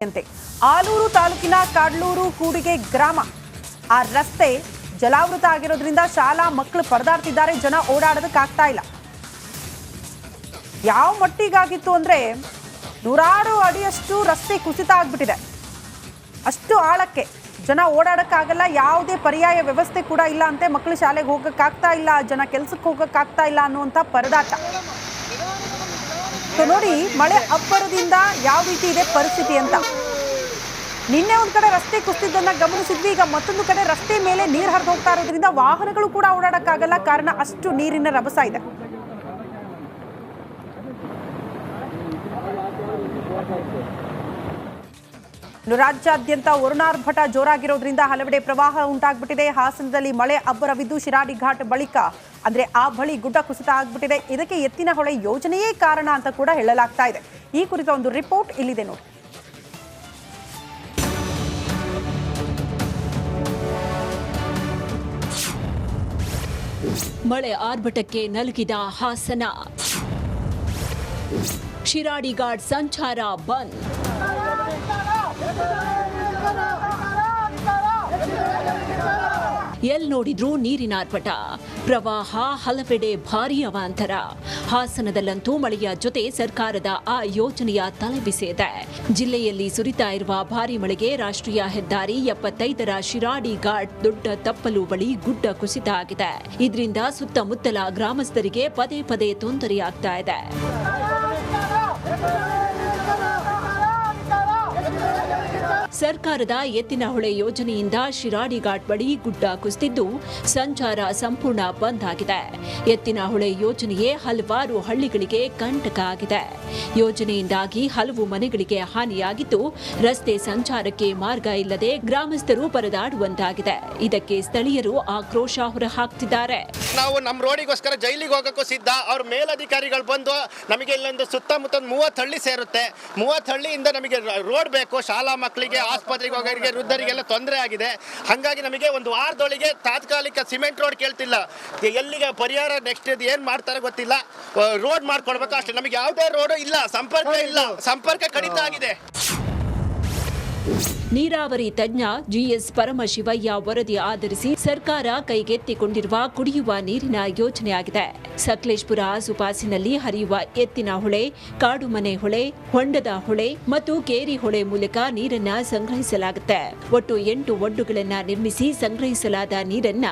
ಅಂತೆ ಆಲೂರು ತಾಲೂಕಿನ ಕಾಡ್ಲೂರು ಕೂಡಿಗೆ ಗ್ರಾಮ ಆ ರಸ್ತೆ ಜಲಾವೃತ ಆಗಿರೋದ್ರಿಂದ ಶಾಲಾ ಮಕ್ಕಳು ಪರದಾಡ್ತಿದ್ದಾರೆ. ಜನ ಓಡಾಡೋದಕ್ಕಾಗ್ತಾ ಇಲ್ಲ. ಯಾವ ಮಟ್ಟಿಗಾಗಿತ್ತು ಅಂದ್ರೆ ನೂರಾರು ಅಡಿಯಷ್ಟು ರಸ್ತೆ ಕುಸಿತ ಆಗ್ಬಿಟ್ಟಿದೆ. ಅಷ್ಟು ಆಳಕ್ಕೆ ಜನ ಓಡಾಡಕ್ಕಾಗಲ್ಲ. ಯಾವುದೇ ಪರ್ಯಾಯ ವ್ಯವಸ್ಥೆ ಕೂಡ ಇಲ್ಲ ಅಂತೆ. ಮಕ್ಕಳು ಶಾಲೆಗೆ ಹೋಗಕ್ಕಾಗ್ತಾ ಇಲ್ಲ, ಜನ ಕೆಲ್ಸಕ್ಕೆ ಹೋಗಕ್ಕಾಗ್ತಾ ಇಲ್ಲ ಅನ್ನುವಂಥ ಪರದಾಟ. ನೋಡಿ ಮಳೆ ಅಬ್ಬರದಿಂದ ಯಾವ ರೀತಿ ಇದೆ ಪರಿಸ್ಥಿತಿ ಅಂತ. ನಿನ್ನೆ ಒಂದ್ ಕಡೆ ರಸ್ತೆ ಕುಸಿತದನ್ನ ಗಮನಿಸಿದ್ವಿ. ಈಗ ಮತ್ತೊಂದು ಕಡೆ ರಸ್ತೆ ಮೇಲೆ ನೀರು ಹರಿದು ಹೋಗ್ತಾ ಇರೋದ್ರಿಂದ ವಾಹನಗಳು ಕೂಡ ಓಡಾಡಕ್ಕಾಗಲ್ಲ. ಕಾರಣ ಅಷ್ಟು ನೀರಿನ ರಭಸ ಇದೆ. ರಾಜ್ಯಾದ್ಯಂತ ವರುಣಾರ್ಭಟ ಜೋರಾಗಿರೋದ್ರಿಂದ ಹಲವೆಡೆ ಪ್ರವಾಹ ಉಂಟಾಗ್ಬಿಟ್ಟಿದೆ. ಹಾಸನದಲ್ಲಿ ಮಳೆ ಅಬ್ಬರವಿದ್ದು ಶಿರಾಡಿ ಘಾಟ್ ಬಳಿಕ ಅಂದ್ರೆ ಆ ಬಳಿ ಗುಡ್ಡ ಕುಸಿತ ಆಗ್ಬಿಟ್ಟಿದೆ. ಇದಕ್ಕೆ ಎತ್ತಿನಹೊಳೆ ಯೋಜನೆಯೇ ಕಾರಣ ಅಂತ ಕೂಡ ಹೇಳಲಾಗ್ತಾ ಇದೆ. ಈ ಕುರಿತ ಒಂದು ರಿಪೋರ್ಟ್ ಇಲ್ಲಿದೆ ನೋಡಿ. ಮಳೆ ಆರ್ಭಟಕ್ಕೆ ನಲುಗಿದ ಹಾಸನ. ಶಿರಾಡಿ ಘಾಟ್ ಸಂಚಾರ ಬಂದ್. ಎಲ್ ನೋಡಿದ್ರೂ ನೀರಿನ ಆರ್ಭಟ, ಪ್ರವಾಹ, ಹಲವೆಡೆ ಭಾರೀ ಅವಾಂತರ. ಹಾಸನದಲ್ಲಂತೂ ಮಳೆಯ ಜೊತೆ ಸರ್ಕಾರದ ಆ ಯೋಜನೆಯ ತಲೆಬಿಸಿದೆ. ಜಿಲ್ಲೆಯಲ್ಲಿ ಸುರಿತಾ ಇರುವ ಭಾರೀ ಮಳೆಗೆ ರಾಷ್ಟ್ರೀಯ ಹೆದ್ದಾರಿ 75ರ ಶಿರಾಡಿ ಘಾಟ್ ದೊಡ್ಡ ತಪ್ಪಲು ಬಳಿ ಗುಡ್ಡ ಕುಸಿತ ಆಗಿದೆ. ಇದರಿಂದ ಸುತ್ತಮುತ್ತಲ ಗ್ರಾಮಸ್ಥರಿಗೆ ಪದೇ ಪದೇ ತೊಂದರೆಯಾಗ್ತಾ ಇದೆ. ಸರ್ಕಾರದ ಎತ್ತಿನಹೊಳೆ ಯೋಜನೆಯಿಂದ ಶಿರಾಡಿ ಘಾಟ್ ಬಳಿ ಗುಡ್ಡ ಕುಸಿದಿದ್ದು ಸಂಚಾರ ಸಂಪೂರ್ಣ ಬಂದ್ ಆಗಿದೆ. ಎತ್ತಿನಹೊಳೆ ಯೋಜನೆಯೇ ಹಲವಾರು ಹಳ್ಳಿಗಳಿಗೆ ಕಂಟಕ ಆಗಿದೆ. ಯೋಜನೆಯಿಂದಾಗಿ ಹಲವು ಮನೆಗಳಿಗೆ ಹಾನಿಯಾಗಿದ್ದು ರಸ್ತೆ ಸಂಚಾರಕ್ಕೆ ಮಾರ್ಗ ಇಲ್ಲದೆ ಗ್ರಾಮಸ್ಥರು ಪರದಾಡುವಂತಾಗಿದೆ. ಇದಕ್ಕೆ ಸ್ಥಳೀಯರು ಆಕ್ರೋಶ ಹೊರಹಾಕ್ತಿದ್ದಾರೆ. ನಾವು ನಮ್ಮ ರೋಡಿಗೋಸ್ಕರ ಜೈಲಿಗೆ ಹೋಗಕ್ಕೂ ಸಿದ್ಧ. ಅವ್ರ ಮೇಲಧಿಕಾರಿಗಳು ಬಂದು ನಮಗೆ ಇಲ್ಲೊಂದು ಸುತ್ತಮುತ್ತ 30 ಹಳ್ಳಿ ಸೇರುತ್ತೆ. 30 ಹಳ್ಳಿಯಿಂದ ನಮಗೆ ರೋಡ್ ಬೇಕು. ಶಾಲಾ ಮಕ್ಕಳಿಗೆ, ಆಸ್ಪತ್ರೆಗೆ ಹೋಗೋರಿಗೆ, ವೃದ್ಧರಿಗೆಲ್ಲ ತೊಂದರೆ ಆಗಿದೆ. ಹಾಗಾಗಿ ನಮಗೆ ಒಂದು ವಾರದೊಳಗೆ ತಾತ್ಕಾಲಿಕ ಸಿಮೆಂಟ್ ರೋಡ್ ಕೇಳ್ತಿಲ್ಲ. ಎಲ್ಲಿಗೆ ಪರಿಹಾರ ನೆಕ್ಸ್ಟ್ ಏನ್ ಮಾಡ್ತಾರೆ ಗೊತ್ತಿಲ್ಲ. ರೋಡ್ ಮಾಡ್ಕೊಡ್ಬೇಕು ಅಷ್ಟೇ. ನಮಗೆ ಯಾವುದೇ ರೋಡ್ ಇಲ್ಲ, ಸಂಪರ್ಕ ಕಡಿತ ಆಗಿದೆ. ನೀರಾವರಿ ತಜ್ಞ ಜಿಎಸ್ ಪರಮಶಿವಯ್ಯ ವರದಿ ಆಧರಿಸಿ ಸರ್ಕಾರ ಕೈಗೆತ್ತಿಕೊಂಡಿರುವ ಕುಡಿಯುವ ನೀರಿನ ಯೋಜನೆಯಾಗಿದೆ. ಸಕಲೇಶಪುರ ಆಸುಪಾಸಿನಲ್ಲಿ ಹರಿಯುವ ಎತ್ತಿನ ಹೊಳೆ, ಕಾಡುಮನೆ ಹೊಳೆ, ಹೊಂಡದ ಹೊಳೆ ಮತ್ತು ಕೇರಿ ಹೊಳೆ ಮೂಲಕ ನೀರನ್ನ ಸಂಗ್ರಹಿಸಲಾಗುತ್ತೆ. ಒಟ್ಟು 8 ಒಡ್ಡುಗಳನ್ನ ನಿರ್ಮಿಸಿ ಸಂಗ್ರಹಿಸಲಾದ ನೀರನ್ನ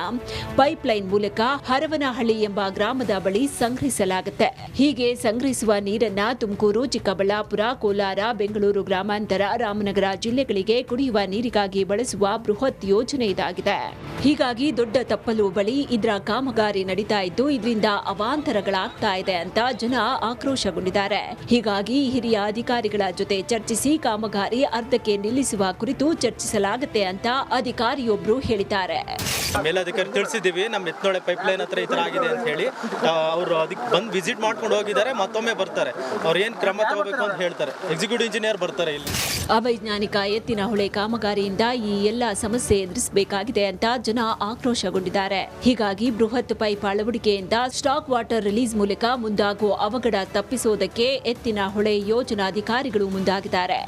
ಪೈಪ್ಲೈನ್ ಮೂಲಕ ಹರವನಹಳ್ಳಿ ಎಂಬ ಗ್ರಾಮದ ಬಳಿ ಸಂಗ್ರಹಿಸಲಾಗುತ್ತೆ. ಹೀಗೆ ಸಂಗ್ರಹಿಸುವ ನೀರನ್ನ ತುಮಕೂರು, ಚಿಕ್ಕಬಳ್ಳಾಪುರ, ಕೋಲಾರ, ಬೆಂಗಳೂರು ಗ್ರಾಮಾಂತರ, ರಾಮನಗರ ಜಿಲ್ಲೆಗಳಿಗೆ ಕುಡಿಯುವ ನೀರಿಗಾಗಿ ಬಳಸುವ ಬೃಹತ್ ಯೋಜನೆ ಇದಾಗಿದೆ. ಹೀಗಾಗಿ ದೊಡ್ಡ ತಪ್ಪಲು ಬಳಿ ಇದರ ಕಾಮಗಾರಿ ನಡೀತಾ ಇದ್ದು ಇದರಿಂದ ಅವಾಂತರಗಳಾಗ್ತಾ ಇದೆ ಅಂತ ಜನ ಆಕ್ರೋಶಗೊಂಡಿದ್ದಾರೆ. ಹೀಗಾಗಿ ಹಿರಿಯ ಅಧಿಕಾರಿಗಳ ಜೊತೆ ಚರ್ಚಿಸಿ ಕಾಮಗಾರಿ ಅರ್ಧಕ್ಕೆ ನಿಲ್ಲಿಸುವ ಕುರಿತು ಚರ್ಚಿಸಲಾಗುತ್ತೆ ಅಂತ ಅಧಿಕಾರಿಯೊಬ್ರು ಹೇಳಿದ್ದಾರೆ. ಮೇಲಧಿಕಾರಿ ತಿಳಿಸಿದ್ದೀವಿ, ನಮ್ಮ ಎತ್ತಿನಹೊಳೆ ಪೈಪ್ಲೈನ್ ಹತ್ರ ಈ ಥರ ಆಗಿದೆ ಅಂತ ಹೇಳಿ ಅವರು ಅದಕ್ಕೆ ಬಂದು ವಿಸಿಟ್ ಮಾಡ್ಕೊಂಡು ಹೋಗಿದ್ದಾರೆ. ಮತ್ತೊಮ್ಮೆ ಬರ್ತಾರೆ, ಅವ್ರು ಏನು ಕ್ರಮ ತಗೋಬೇಕು ಅಂತ ಹೇಳ್ತಾರೆ. ಎಕ್ಸಿಕ್ಯೂಟಿವ್ ಇಂಜಿನಿಯರ್ ಬರ್ತಾರೆ ಇಲ್ಲಿ. ಅವೈಜ್ಞಾನಿಕ ಎತ್ತಿನಹೊಳೆ ಕಾಮಗಾರಿಯಿಂದ ಈ ಎಲ್ಲ ಸಮಸ್ಯೆ ಎದುರಿಸಬೇಕಾಗಿದೆ ಅಂತ ಜನ ಆಕ್ರೋಶಗೊಂಡಿದ್ದಾರೆ. ಹೀಗಾಗಿ ಬೃಹತ್ ಪೈಪ್ ಅಳವಡಿಕೆಯಿಂದ ಸ್ಟಾಕ್ ವಾಟರ್ ರಿಲೀಸ್ ಮೂಲಕ ಮುಂದಾಗುವ ಅವಘಡ ತಪ್ಪಿಸೋದಕ್ಕೆ ಎತ್ತಿನಹೊಳೆ ಯೋಜನಾಧಿಕಾರಿಗಳು ಮುಂದಾಗಿದ್ದಾರೆ.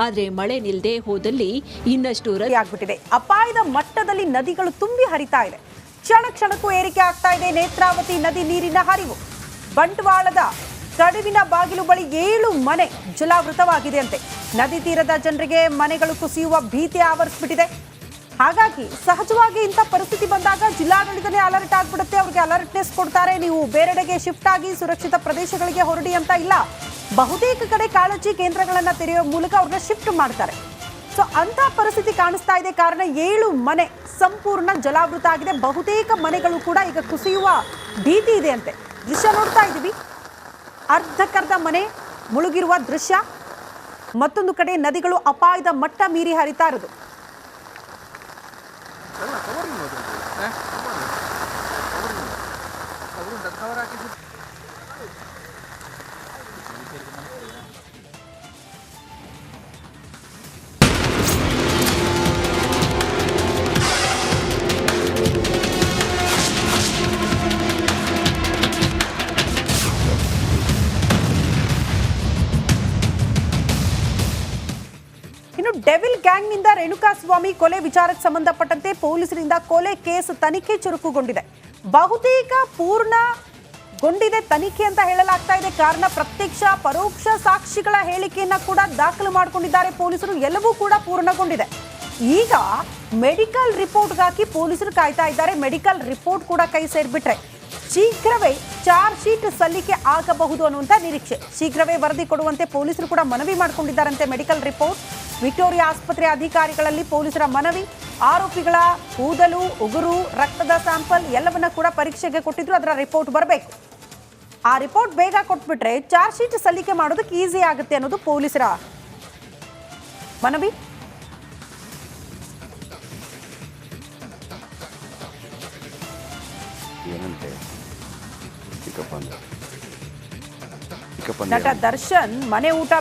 ಆದರೆ ಮಳೆ ನಿಲ್ಲದೆ ಹೋದಲ್ಲಿ ಇನ್ನಷ್ಟು ಆಗ್ಬಿಟ್ಟಿದೆ. ಅಪಾಯದ ಮಟ್ಟದಲ್ಲಿ ನದಿಗಳು ತುಂಬಿ ಹರಿತಾ ಇದೆ. ಕ್ಷಣ ಕ್ಷಣಕ್ಕೂ ಏರಿಕೆ ಆಗ್ತಾ ಇದೆ ನೇತ್ರಾವತಿ ನದಿ ನೀರಿನ ಹರಿವು. ಬಂಟ್ವಾಳದ ಕಡುವಿನ ಬಾಗಿಲು ಬಳಿ 7 ಮನೆ ಜಲಾವೃತವಾಗಿದೆ ಅಂತೆ. ನದಿ ತೀರದ ಜನರಿಗೆ ಮನೆಗಳು ಕುಸಿಯುವ ಭೀತಿ ಆವರಿಸ್ಬಿಟ್ಟಿದೆ. ಹಾಗಾಗಿ ಸಹಜವಾಗಿ ಇಂಥ ಪರಿಸ್ಥಿತಿ ಬಂದಾಗ ಜಿಲ್ಲಾಡಳಿತನೇ ಅಲರ್ಟ್ ಆಗ್ಬಿಡುತ್ತೆ. ಅವ್ರಿಗೆ ಅಲರ್ಟ್ನೆಸ್ ಕೊಡ್ತಾರೆ, ನೀವು ಬೇರೆಡೆಗೆ ಶಿಫ್ಟ್ ಆಗಿ ಸುರಕ್ಷಿತ ಪ್ರದೇಶಗಳಿಗೆ ಹೊರಡಿ ಅಂತ. ಇಲ್ಲ, ಬಹುತೇಕ ಕಡೆ ಕಾಳಜಿ ಕೇಂದ್ರಗಳನ್ನ ತೆರೆಯುವ ಮೂಲಕ ಅವ್ರನ್ನ ಶಿಫ್ಟ್ ಮಾಡ್ತಾರೆ. ಸೊ ಅಂತ ಪರಿಸ್ಥಿತಿ ಕಾಣಿಸ್ತಾ ಇದೆ. ಕಾರಣ 7 ಮನೆ ಸಂಪೂರ್ಣ ಜಲಾವೃತ ಆಗಿದೆ. ಬಹುತೇಕ ಮನೆಗಳು ಕೂಡ ಈಗ ಕುಸಿಯುವ ಭೀತಿ ಇದೆ ಅಂತೆ. ದೃಶ್ಯ ನೋಡ್ತಾ ಇದ್ದೀವಿ, ಅರ್ಧಕ್ಕರ್ಧ ಮನೆ ಮುಳುಗಿರುವ ದೃಶ್ಯ. ಮತ್ತೊಂದು ಕಡೆ ನದಿಗಳು ಅಪಾಯದ ಮಟ್ಟ ಮೀರಿ ಹರಿತಾ ಇರೋದು. ಇನ್ನು ಡೆವಿಲ್ ಗ್ಯಾಂಗ್ನಿಂದ ರೇಣುಕಾಸ್ವಾಮಿ ಕೊಲೆ ವಿಚಾರಕ್ಕೆ ಸಂಬಂಧಪಟ್ಟಂತೆ ಪೊಲೀಸರಿಂದ ಕೊಲೆ ಕೇಸ್ ತನಿಖೆ ಚುರುಕುಗೊಂಡಿದೆ. ಬಹುತೇಕ ಪೂರ್ಣಗೊಂಡಿದೆ ತನಿಖೆ ಅಂತ ಹೇಳಲಾಗ್ತಾ ಇದೆ. ಕಾರಣ ಪ್ರತ್ಯಕ್ಷ ಪರೋಕ್ಷ ಸಾಕ್ಷಿಗಳ ಹೇಳಿಕೆಯನ್ನ ಕೂಡ ದಾಖಲು ಮಾಡಿಕೊಂಡಿದ್ದಾರೆ ಪೊಲೀಸರು. ಎಲ್ಲವೂ ಕೂಡ ಪೂರ್ಣಗೊಂಡಿದೆ. ಈಗ ಮೆಡಿಕಲ್ ರಿಪೋರ್ಟ್ಗಾಗಿ ಪೊಲೀಸರು ಕಾಯ್ತಾ ಇದ್ದಾರೆ. ಮೆಡಿಕಲ್ ರಿಪೋರ್ಟ್ ಕೂಡ ಕೈ ಸೇರ್ಬಿಟ್ರೆ ಶೀಘ್ರವೇ ಚಾರ್ಜ್ ಶೀಟ್ ಸಲ್ಲಿಕೆ ಆಗಬಹುದು ಅನ್ನುವಂಥ ನಿರೀಕ್ಷೆ. ಶೀಘ್ರವೇ ವರದಿ ಕೊಡುವಂತೆ ಪೊಲೀಸರು ಕೂಡ ಮನವಿ ಮಾಡಿಕೊಂಡಿದ್ದಾರಂತೆ. ಮೆಡಿಕಲ್ ರಿಪೋರ್ಟ್ ವಿಕ್ಟೋರಿಯಾ ಆಸ್ಪತ್ರೆ ಅಧಿಕಾರಿಗಳಲ್ಲಿ ಪೊಲೀಸರ ಮನವಿ. ಆರೋಪಿಗಳ ಕೂದಲು, ಉಗುರು, ರಕ್ತದ ಸ್ಯಾಂಪಲ್ ಎಲ್ಲವನ್ನ ಕೂಡ ಪರೀಕ್ಷೆಗೆ ಕೊಟ್ಟಿದ್ರು. ಅದರ ರಿಪೋರ್ಟ್ ಬರಬೇಕು. ಆ ರಿಪೋರ್ಟ್ ಬೇಗ ಕೊಟ್ಬಿಟ್ರೆ ಚಾರ್ಜ್ ಶೀಟ್ ಸಲ್ಲಿಕೆ ಮಾಡೋದಕ್ಕೆ ಈಸಿ ಆಗುತ್ತೆ ಅನ್ನೋದು ಪೊಲೀಸರ ಮನವಿ. ನಟ ದರ್ಶನ್ ಮನೆ ಊಟ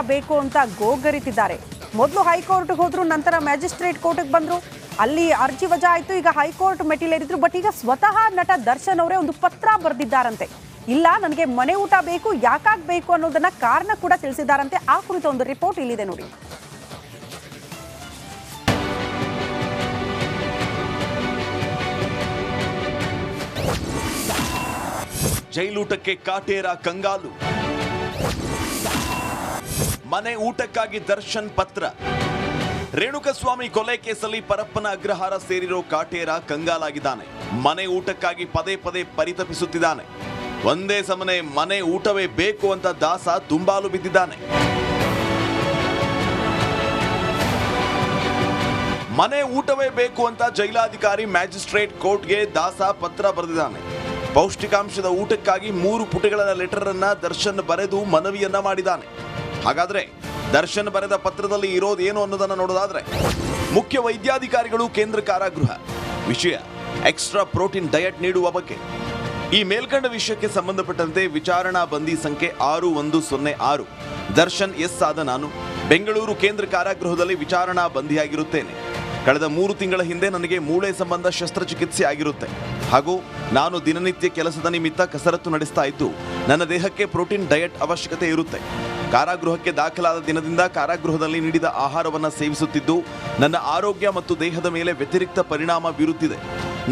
ಬೇಕು ಅಂತ ಗೋಗರಿತಿದ್ದಾರೆ. ಮೊದಲು ಹೈಕೋರ್ಟ್ಗೆ ಹೋದ್ರು, ನಂತರ ಮ್ಯಾಜಿಸ್ಟ್ರೇಟ್ ಕೋರ್ಟ್ಗೆ ಬಂದ್ರು. ಅಲ್ಲಿ ಅರ್ಜಿ ವಜಾ ಆಯ್ತು. ಈಗ ಹೈಕೋರ್ಟ್ ಮೆಟ್ಟಿಲೇರಿದ್ರು. ಬಟ್ ಈಗ ಸ್ವತಃ ನಟ ದರ್ಶನ್ ಅವರೇ ಒಂದು ಪತ್ರ ಬರೆದಿದ್ದಾರಂತೆ. ಇಲ್ಲ, ನನಗೆ ಮನೆ ಊಟ ಬೇಕು, ಯಾಕಾಗಬೇಕು ಅನ್ನೋದನ್ನ ಕಾರಣ ಕೂಡ ತಿಳಿಸಿದ್ದಾರಂತೆ. ಆ ಕುರಿತ ಒಂದು ರಿಪೋರ್ಟ್ ಇಲ್ಲಿದೆ ನೋಡಿ. ಜೈಲೂಟಕ್ಕೆ ಕಾಟೇರ ಕಂಗಾಲು. ಮನೆ ಊಟಕ್ಕಾಗಿ ದರ್ಶನ್ ಪತ್ರ. ರೇಣುಕಸ್ವಾಮಿ ಕೊಲೆ ಕೇಸಲ್ಲಿ ಪರಪ್ಪನ ಅಗ್ರಹಾರ ಸೇರಿರೋ ಕಾಟೇರ ಕಂಗಾಲಾಗಿದ್ದಾನೆ. ಮನೆ ಊಟಕ್ಕಾಗಿ ಪದೇ ಪದೇ ಪರಿತಪಿಸುತ್ತಿದ್ದಾನೆ. ಒಂದೇ ಸಮನೆ ಮನೆ ಊಟವೇ ಬೇಕು ಅಂತ ದಾಸ ದುಂಬಾಲು ಬಿದ್ದಿದ್ದಾನೆ. ಮನೆ ಊಟವೇ ಬೇಕು ಅಂತ ಜೈಲಾಧಿಕಾರಿ ಮ್ಯಾಜಿಸ್ಟ್ರೇಟ್ ಕೋರ್ಟ್ಗೆ ದಾಸ ಪತ್ರ ಬರೆದಿದ್ದಾನೆ. ಪೌಷ್ಟಿಕಾಂಶದ ಊಟಕ್ಕಾಗಿ 3 ಪುಟಗಳ ಲೆಟರ್ ಅನ್ನ ದರ್ಶನ್ ಬರೆದು ಮನವಿಯನ್ನ ಮಾಡಿದ್ದಾನೆ. ಹಾಗಾದ್ರೆ ದರ್ಶನ್ ಬರೆದ ಪತ್ರದಲ್ಲಿ ಇರೋದೇನು ಅನ್ನೋದನ್ನ ನೋಡೋದಾದ್ರೆ, ಮುಖ್ಯ ವೈದ್ಯಾಧಿಕಾರಿಗಳು ಕೇಂದ್ರ ಕಾರಾಗೃಹ. ವಿಷಯ ಎಕ್ಸ್ಟ್ರಾ ಪ್ರೋಟೀನ್ ಡಯಟ್ ನೀಡುವ ಬಗ್ಗೆ. ಈ ಮೇಲ್ಕಂಡ ವಿಷಯಕ್ಕೆ ಸಂಬಂಧಪಟ್ಟಂತೆ ವಿಚಾರಣಾ ಬಂದಿ ಸಂಖ್ಯೆ 6106. ದರ್ಶನ್ ಎಸ್ ಆದ ನಾನು ಬೆಂಗಳೂರು ಕೇಂದ್ರ ಕಾರಾಗೃಹದಲ್ಲಿ ವಿಚಾರಣಾ ಬಂದಿಯಾಗಿರುತ್ತೇನೆ. ಕಳೆದ 3 ತಿಂಗಳ ಹಿಂದೆ ನನಗೆ ಮೂಳೆ ಸಂಬಂಧ ಶಸ್ತ್ರಚಿಕಿತ್ಸೆ ಆಗಿರುತ್ತೆ. ಹಾಗೂ ನಾನು ದಿನನಿತ್ಯ ಕೆಲಸದ ನಿಮಿತ್ತ ಕಸರತ್ತು ನಡೆಸ್ತಾ ಇದ್ದು ನನ್ನ ದೇಹಕ್ಕೆ ಪ್ರೋಟೀನ್ ಡಯಟ್ ಅವಶ್ಯಕತೆ ಇರುತ್ತೆ. ಕಾರಾಗೃಹಕ್ಕೆ ದಾಖಲಾದ ದಿನದಿಂದ ಕಾರಾಗೃಹದಲ್ಲಿ ನೀಡಿದ ಆಹಾರವನ್ನು ಸೇವಿಸುತ್ತಿದ್ದು ನನ್ನ ಆರೋಗ್ಯ ಮತ್ತು ದೇಹದ ಮೇಲೆ ವ್ಯತಿರಿಕ್ತ ಪರಿಣಾಮ ಬೀರುತ್ತಿದೆ.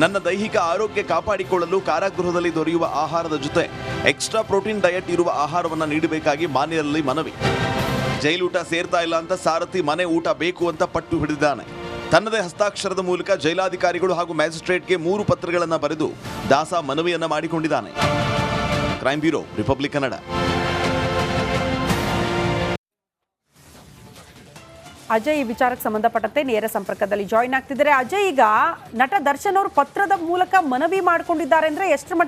ನನ್ನ ದೈಹಿಕ ಆರೋಗ್ಯ ಕಾಪಾಡಿಕೊಳ್ಳಲು ಕಾರಾಗೃಹದಲ್ಲಿ ದೊರೆಯುವ ಆಹಾರದ ಜೊತೆ ಎಕ್ಸ್ಟ್ರಾ ಪ್ರೋಟೀನ್ ಡಯಟ್ ಇರುವ ಆಹಾರವನ್ನು ನೀಡಬೇಕಾಗಿ ಮಾನ್ಯರಲ್ಲಿ ಮನವಿ. ಜೈಲೂಟ ಸೇರ್ತಾ ಇಲ್ಲ ಅಂತ ಸಾರಥಿ ಮನೆ ಊಟ ಬೇಕು ಅಂತ ಪಟ್ಟು ಹಿಡಿದಿದ್ದಾನೆ. ತನ್ನದೇ ಹಸ್ತಾಕ್ಷರದ ಮೂಲಕ ಜೈಲಾಧಿಕಾರಿಗಳು ಹಾಗೂ ಮ್ಯಾಜಿಸ್ಟ್ರೇಟ್ಗೆ 3 ಪತ್ರಗಳನ್ನು ಬರೆದು ದಾಸ ಮನವಿಯನ್ನ ಮಾಡಿಕೊಂಡಿದ್ದಾನೆ. Crime bureau, republic Kannada. Ajay ಈ ವಿಚಾರಕ್ಕೆ ಸಂಬಂಧಪಟ್ಟಂತೆ ನೇರ ಸಂಪರ್ಕದಲ್ಲಿ ಜಾಯಿನ್ ಆಗ್ತಿದ್ದಾರೆ. ಅಜಯ್, ಈಗ ನಟ ದರ್ಶನ್ ಅವರು ಪತ್ರದ ಮೂಲಕ ಮನವಿ ಮಾಡಿಕೊಂಡಿದ್ದಾರೆ ಅಂದ್ರೆ ಎಷ್ಟು